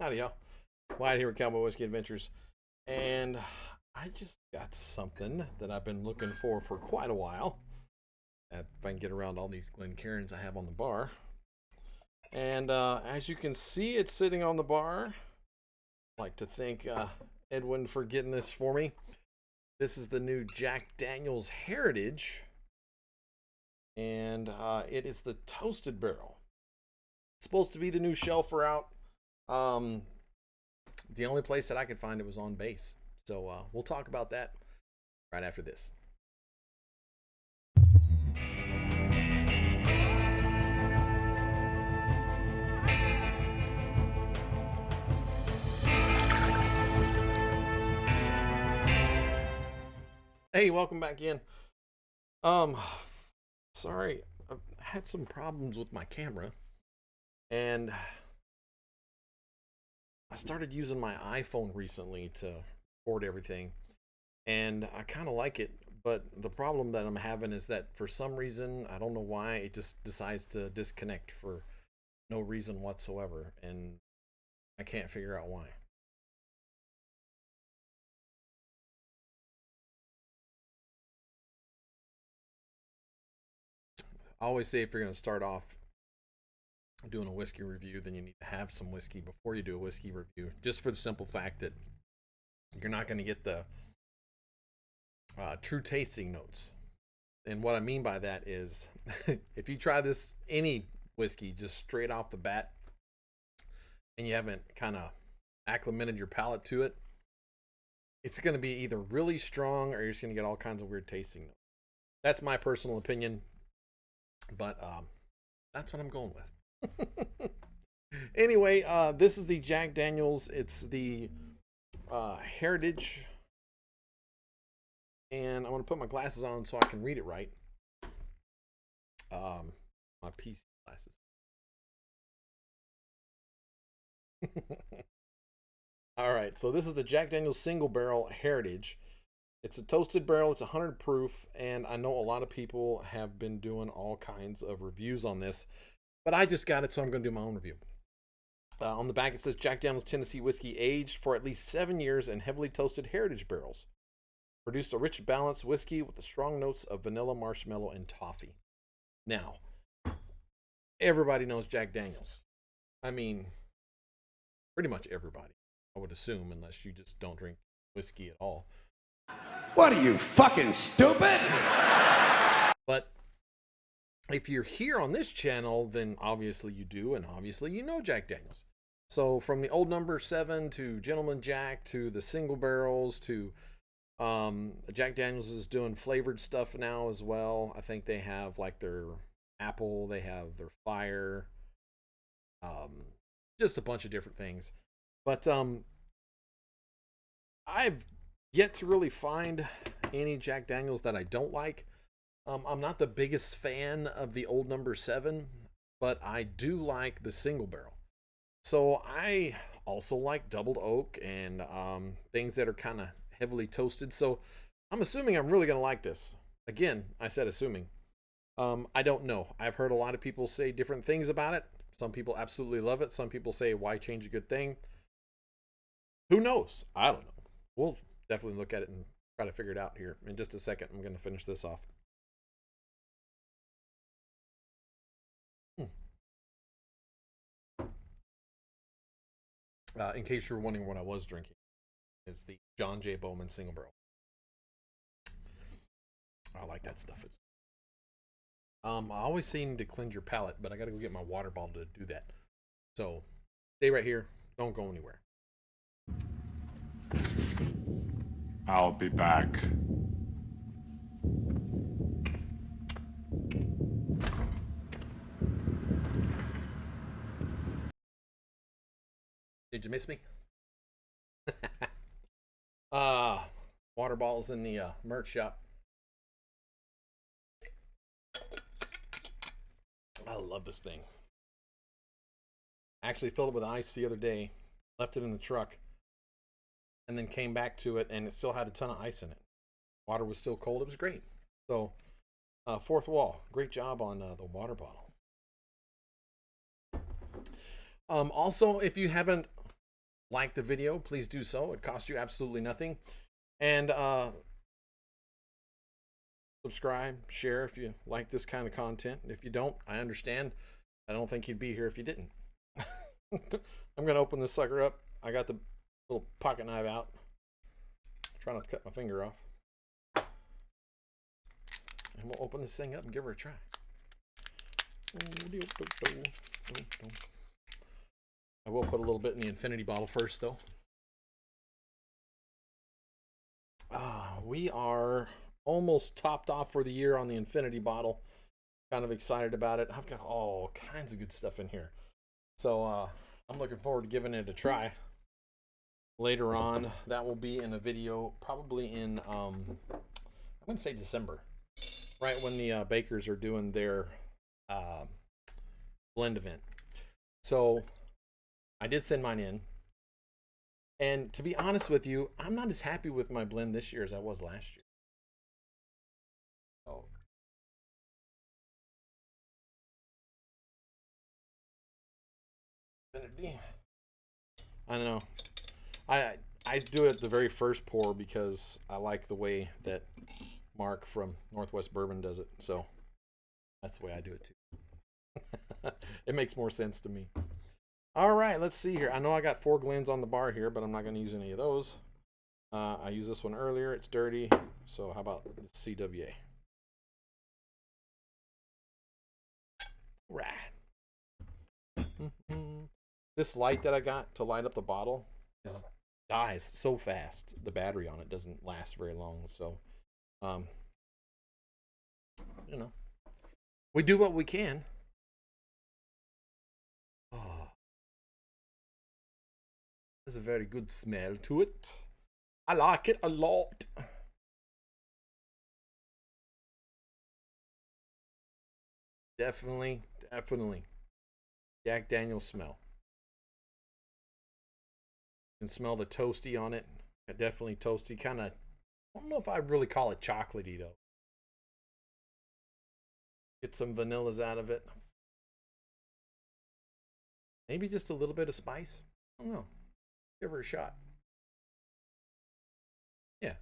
Howdy, y'all. Wyatt here with Cowboy Whiskey Adventures. And I just got something that I've been looking for quite a while. If I can get around all these Glencairns I have on the bar. And as you can see, it's sitting on the bar. I'd like to thank Edwin for getting this for me. This is the new Jack Daniel's Heritage. And it is the Toasted Barrel. It's supposed to be the new shelfer out. The only place that I could find it was on base. So we'll talk about that right after this. Hey, welcome back in. Sorry, I've had some problems with my camera, and I started using my iPhone recently to record everything, and I kind of like it, but the problem that I'm having is that for some reason, I don't know why, it just decides to disconnect for no reason whatsoever, and I can't figure out why. I always say if you're going to start off doing a whiskey review, then you need to have some whiskey before you do a whiskey review, just for the simple fact that you're not going to get the true tasting notes. And what I mean by that is if you try any whiskey just straight off the bat and you haven't kind of acclimated your palate to it, it's going to be either really strong or you're just going to get all kinds of weird tasting notes. That's my personal opinion, but that's what I'm going with. Anyway, this is the Jack Daniel's. It's the Heritage. And I'm going to put my glasses on so I can read it right. My PC glasses. All right, so this is the Jack Daniel's Single Barrel Heritage. It's a toasted barrel. It's 100 proof, and I know a lot of people have been doing all kinds of reviews on this, but I just got it, so I'm going to do my own review. On the back, it says Jack Daniel's Tennessee whiskey aged for at least 7 years in heavily toasted heritage barrels. Produced a rich, balanced whiskey with the strong notes of vanilla, marshmallow, and toffee. Now, everybody knows Jack Daniel's. I mean, pretty much everybody, I would assume, unless you just don't drink whiskey at all. What are you, fucking stupid? But if you're here on this channel, then obviously you do, and obviously you know Jack Daniel's. So from the old number 7 to Gentleman Jack to the single barrels to Jack Daniel's is doing flavored stuff now as well. I think they have like their apple, they have their fire, just a bunch of different things. But I've yet to really find any Jack Daniel's that I don't like. I'm not the biggest fan of the old number 7, but I do like the single barrel. So I also like doubled oak and things that are kind of heavily toasted. So I'm assuming I'm really going to like this. Again, I said assuming. I don't know. I've heard a lot of people say different things about it. Some people absolutely love it. Some people say, why change a good thing? Who knows? I don't know. We'll definitely look at it and try to figure it out here in just a second. I'm going to finish this off. In case you're wondering what I was drinking, is the John J. Bowman Single Barrel. I like that stuff. I always seem to cleanse your palate, but I got to go get my water bottle to do that. So stay right here. Don't go anywhere. I'll be back. Did you miss me? Water bottles in the merch shop. I love this thing. I actually filled it with ice the other day, left it in the truck, and then came back to it, and it still had a ton of ice in it. Water was still cold. It was great. So, fourth wall. Great job on the water bottle. Also, if you haven't like the video, please do so. It costs you absolutely nothing. And subscribe, share if you like this kind of content. If you don't, I understand. I don't think you'd be here if you didn't. I'm going to open this sucker up. I got the little pocket knife out. Try not to cut my finger off. And we'll open this thing up and give her a try. I will put a little bit in the infinity bottle first, though. We are almost topped off for the year on the infinity bottle. Kind of excited about it. I've got all kinds of good stuff in here. So I'm looking forward to giving it a try. Later on, that will be in a video probably in, I'm going to say December. Right when the bakers are doing their blend event. So I did send mine in. And to be honest with you, I'm not as happy with my blend this year as I was last year. Oh. I don't know. I do it at the very first pour because I like the way that Mark from Northwest Bourbon does it. So that's the way I do it too. It makes more sense to me. All right, let's see here. I know I got 4 Glens on the bar here, but I'm not going to use any of those. I used this one earlier. It's dirty. So how about the CWA? Right. This light that I got to light up the bottle dies so fast. The battery on it doesn't last very long. So, you know, we do what we can. Oh, there's a very good smell to it. I like it a lot. Definitely. Jack Daniel's smell. You can smell the toasty on it. Definitely toasty. Kind of, I don't know if I'd really call it chocolatey though. Get some vanillas out of it. Maybe just a little bit of spice. I don't know. Give her a shot. Yeah.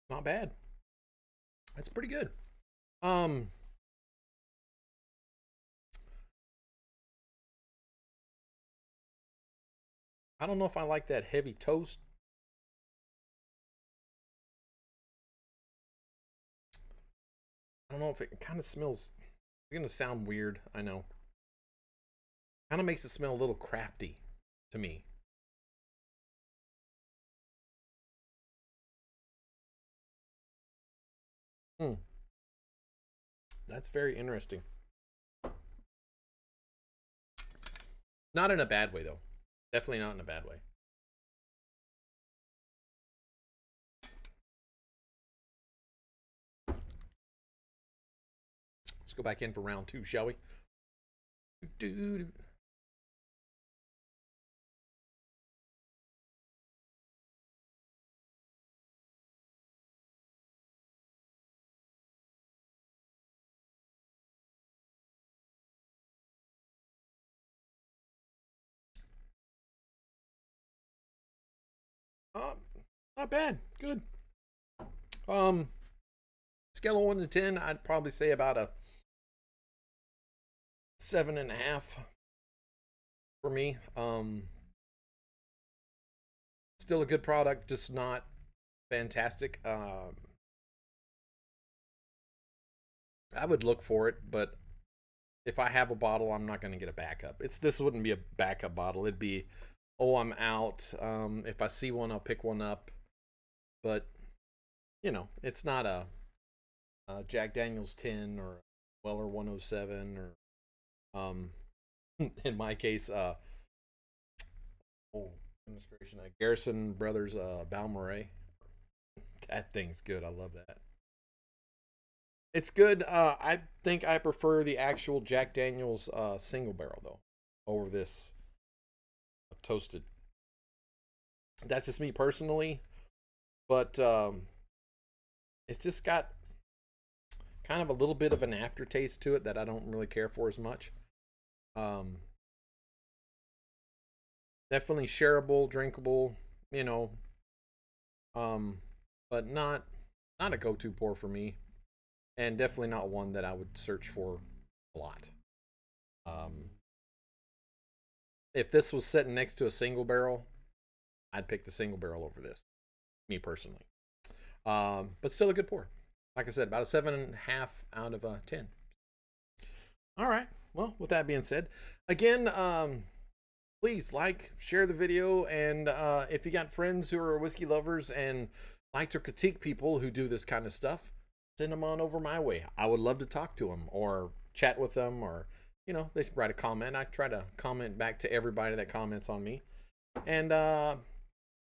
Not bad. That's pretty good. I don't know if I like that heavy toast. I don't know if it kind of smells. It's gonna sound weird. I know. Kind of makes it smell a little crafty to me. That's very interesting. Not in a bad way, though. Definitely not in a bad way. Let's go back in for round 2, shall we? Not bad. Good. Scale of 1 to 10, I'd probably say about a 7.5 for me. Still a good product, just not fantastic. I would look for it, but if I have a bottle, I'm not going to get a backup. This wouldn't be a backup bottle. It'd be, oh, I'm out. If I see one, I'll pick one up. But you know, it's not a Jack Daniel's 10 or Weller 107 or in my case, Garrison Brothers Balmoral. That thing's good. I love that. It's good. I think I prefer the actual Jack Daniel's single barrel though over this toasted. That's just me personally, but it's just got kind of a little bit of an aftertaste to it that I don't really care for as much. Definitely shareable, drinkable, you know, but not a go-to pour for me, and definitely not one that I would search for a lot. If this was sitting next to a single barrel, I'd pick the single barrel over this, me personally. But still a good pour. Like I said, about a 7.5 out of 10. All right. Well, with that being said, again, please like, share the video, and if you got friends who are whiskey lovers and like to critique people who do this kind of stuff, send them on over my way. I would love to talk to them or chat with them, or they write a comment. I try to comment back to everybody that comments on me. And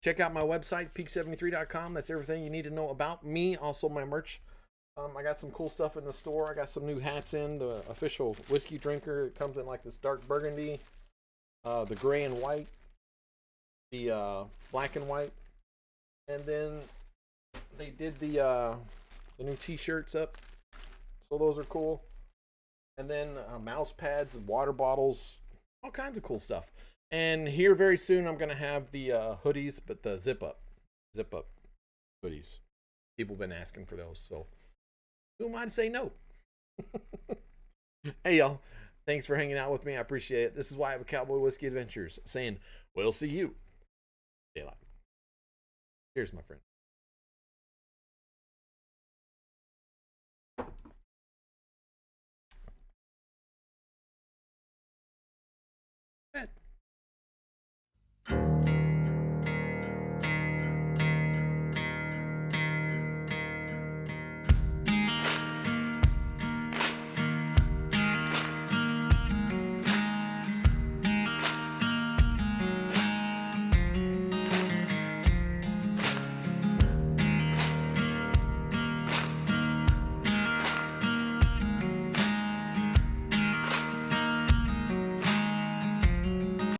check out my website, peak73.com. That's everything you need to know about me. Also, my merch. I got some cool stuff in the store. I got some new hats in. The official whiskey drinker. It comes in like this dark burgundy, the gray and white, the black and white, and then they did the new t-shirts up. So those are cool. And then mouse pads and water bottles, all kinds of cool stuff. And here very soon I'm gonna have the hoodies, but the zip up hoodies. People have been asking for those, so who am I to say no? Hey y'all, thanks for hanging out with me. I appreciate it. This is why I have a Cowboy Whiskey Adventures saying we'll see you daylight. Cheers, my friend.